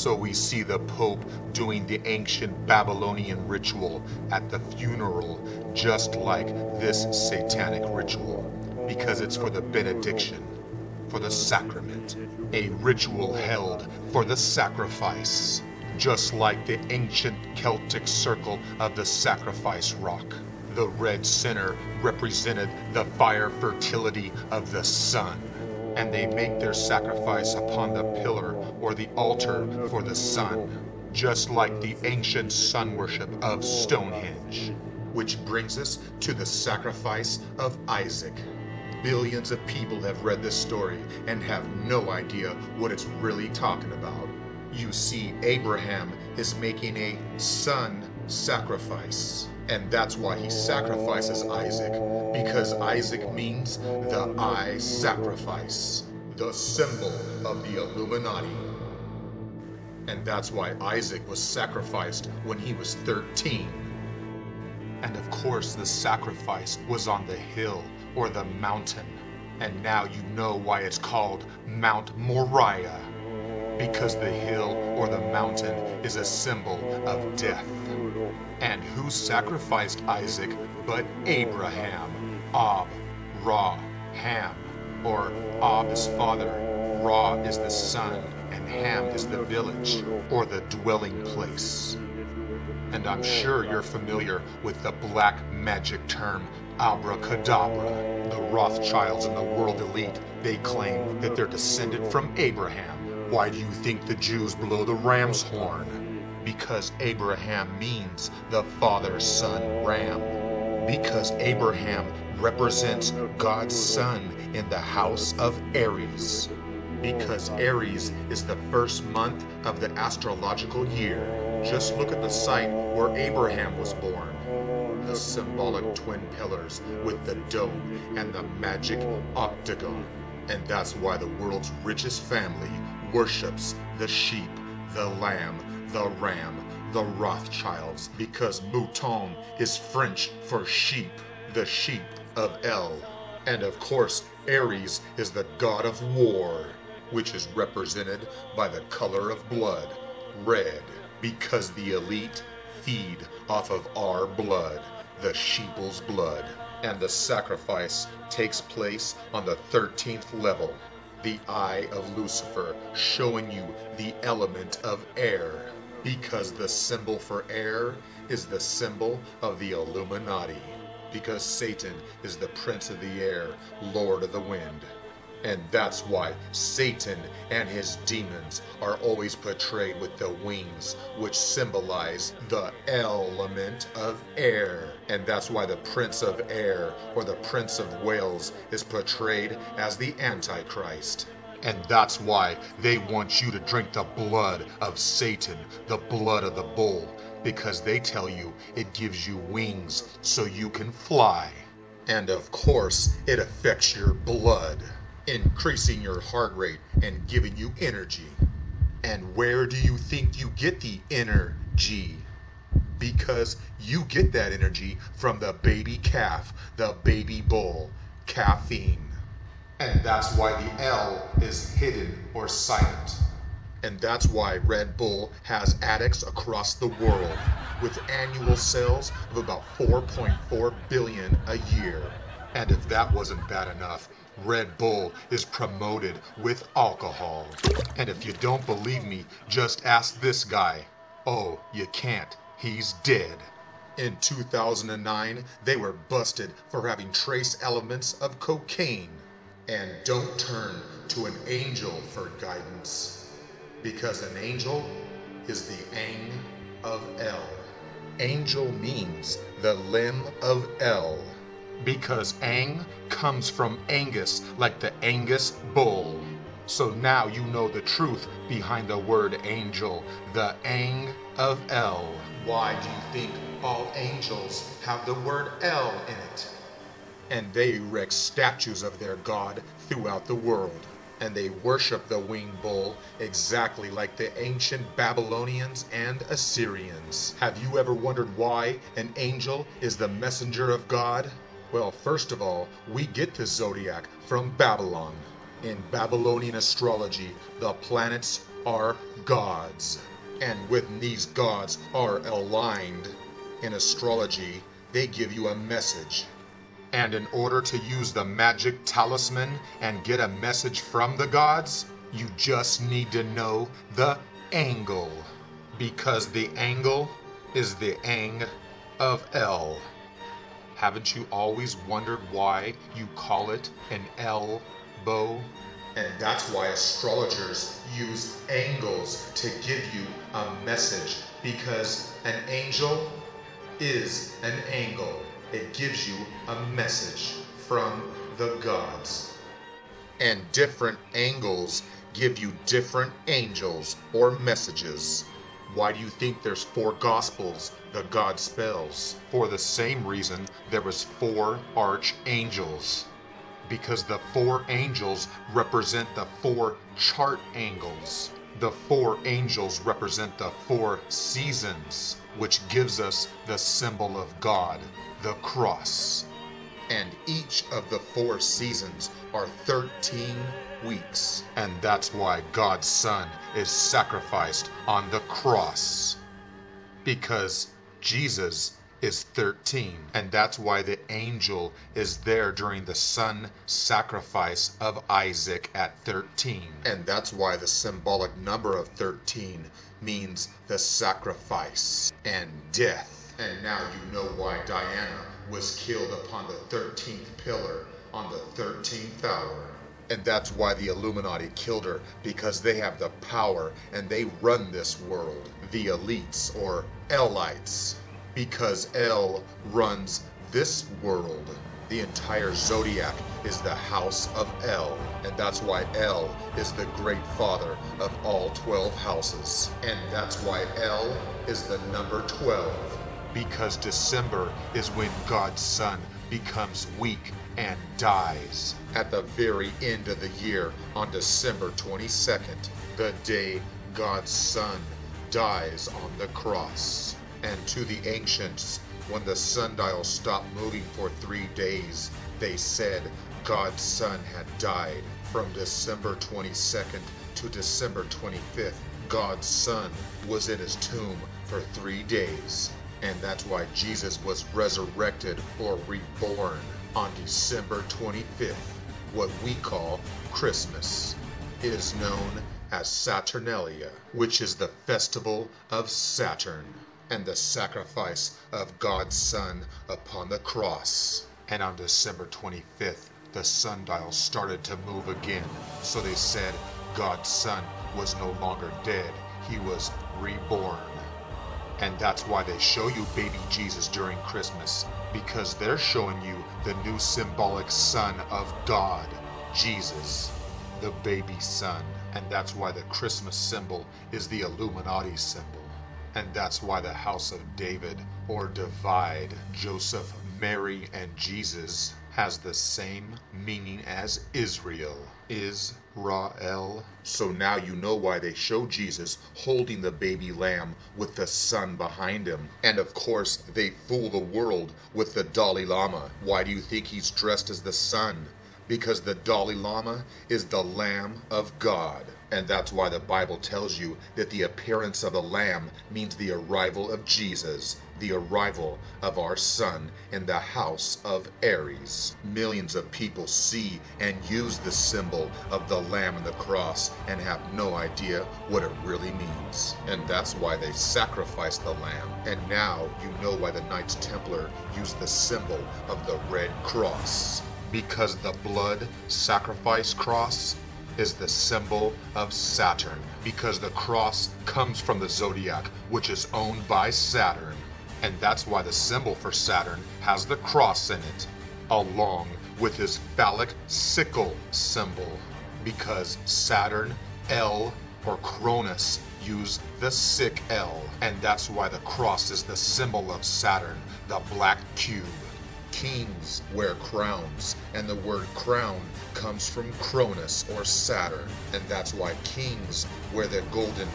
So we see the Pope doing the ancient Babylonian ritual at the funeral, just like this satanic ritual, because it's for the benediction, for the sacrament, a ritual held for the sacrifice, just like the ancient Celtic circle of the sacrifice rock. The red center represented the fire fertility of the sun, and they make their sacrifice upon the pillar or the altar for the sun, just like the ancient sun worship of Stonehenge. Which brings us to the sacrifice of Isaac. Billions of people have read this story and have no idea what it's really talking about. You see, Abraham is making a son sacrifice. And that's why he sacrifices Isaac, because Isaac means the I sacrifice, the symbol of the Illuminati. And that's why Isaac was sacrificed when he was 13. And of course the sacrifice was on the hill or the mountain. And now you know why it's called Mount Moriah, because the hill or the mountain is a symbol of death. And who sacrificed Isaac but Abraham? Ab, Ra, Ham, or Ab is father, Ra is the son, and Ham is the village, or the dwelling place. And I'm sure you're familiar with the black magic term abracadabra. The Rothschilds and the world elite, they claim that they're descended from Abraham. Why do you think the Jews blow the ram's horn? Because Abraham means the father-son ram. Because Abraham represents God's son in the house of Aries. Because Aries is the first month of the astrological year. Just look at the site where Abraham was born. The symbolic twin pillars with the dome and the magic octagon. And that's why the world's richest family worships the sheep, the lamb, the ram, the Rothschilds, because mouton is French for sheep, the sheep of El. And of course, Aries is the god of war, which is represented by the color of blood, red, because the elite feed off of our blood, the sheeple's blood. And the sacrifice takes place on the 13th level, the eye of Lucifer, showing you the element of air, because the symbol for air is the symbol of the Illuminati, because Satan is the prince of the air, lord of the wind. And that's why Satan and his demons are always portrayed with the wings, which symbolize the element of air. And that's why the Prince of Air, or the Prince of Wales, is portrayed as the Antichrist. And that's why they want you to drink the blood of Satan, the blood of the bull, because they tell you it gives you wings so you can fly. And of course, it affects your blood, increasing your heart rate and giving you energy. And where do you think you get the energy? Because you get that energy from the baby calf, the baby bull, caffeine. And that's why the L is hidden or silent. And that's why Red Bull has addicts across the world, with annual sales of about 4.4 billion a year. And if that wasn't bad enough, Red Bull is promoted with alcohol. And if you don't believe me, just ask this guy. Oh, you can't. He's dead. In 2009, they were busted for having trace elements of cocaine. And don't turn to an angel for guidance, because an angel is the Ang of El. Angel means the limb of El, because Ang comes from Angus, like the Angus bull. So now you know the truth behind the word angel, the Ang of El. Why do you think all angels have the word El in it? And they erect statues of their god throughout the world. And they worship the winged bull exactly like the ancient Babylonians and Assyrians. Have you ever wondered why an angel is the messenger of God? Well, first of all, we get the zodiac from Babylon. In Babylonian astrology, the planets are gods. And when these gods are aligned in astrology, they give you a message. And in order to use the magic talisman and get a message from the gods, you just need to know the angle. Because the angle is the ang of El. Haven't you always wondered why you call it an elbow? And that's why astrologers use angles to give you a message. Because an angel is an angle. It gives you a message from the gods. And different angles give you different angels or messages. Why do you think there's 4 gospels the God spells? For the same reason there was 4 archangels. Because the 4 angels represent the 4 chart angles. The 4 angels represent the 4 seasons, which gives us the symbol of God, the cross. And each of the 4 seasons are 13 weeks. And that's why God's Son is sacrificed on the cross. Because Jesus is 13. And that's why the angel is there during the son sacrifice of Isaac at 13. And that's why the symbolic number of 13 means the sacrifice and death. And now you know why Diana was killed upon the 13th pillar on the 13th hour. And that's why the Illuminati killed her, because they have the power and they run this world. The elites, or Elites. Because El runs this world. The entire zodiac is the house of El. And that's why El is the great father of all 12 houses. And that's why El is the number 12. Because December is when God's Son becomes weak and dies. At the very end of the year, on December 22nd, the day God's Son dies on the cross. And to the ancients, when the sundial stopped moving for 3 days, they said God's Son had died. From December 22nd to December 25th, God's Son was in his tomb for 3 days. And that's why Jesus was resurrected or reborn on December 25th, what we call Christmas. It is known as Saturnalia, which is the festival of Saturn and the sacrifice of God's Son upon the cross. And on December 25th, the sundial started to move again. So they said God's Son was no longer dead, he was reborn. And that's why they show you baby Jesus during Christmas, because they're showing you the new symbolic Son of God, Jesus, the baby son. And that's why the Christmas symbol is the Illuminati symbol. And that's why the house of David, or divide, Joseph, Mary, and Jesus, has the same meaning as Israel. Israel. So now you know why they show Jesus holding the baby lamb with the sun behind him. And of course, they fool the world with the Dalai Lama. Why do you think he's dressed as the sun? Because the Dalai Lama is the Lamb of God. And that's why the Bible tells you that the appearance of the Lamb means the arrival of Jesus, the arrival of our Son in the house of Aries. Millions of people see and use the symbol of the Lamb and the cross and have no idea what it really means. And that's why they sacrifice the Lamb. And now you know why the Knights Templar use the symbol of the red cross. Because the blood sacrifice cross is the symbol of Saturn. Because the cross comes from the zodiac, which is owned by Saturn. And that's why the symbol for Saturn has the cross in it, along with his phallic sickle symbol. Because Saturn, El, or Cronus use the sick L. And that's why the cross is the symbol of Saturn, the black cube. Kings wear crowns, and the word crown comes from Cronus or Saturn, and that's why kings wear their golden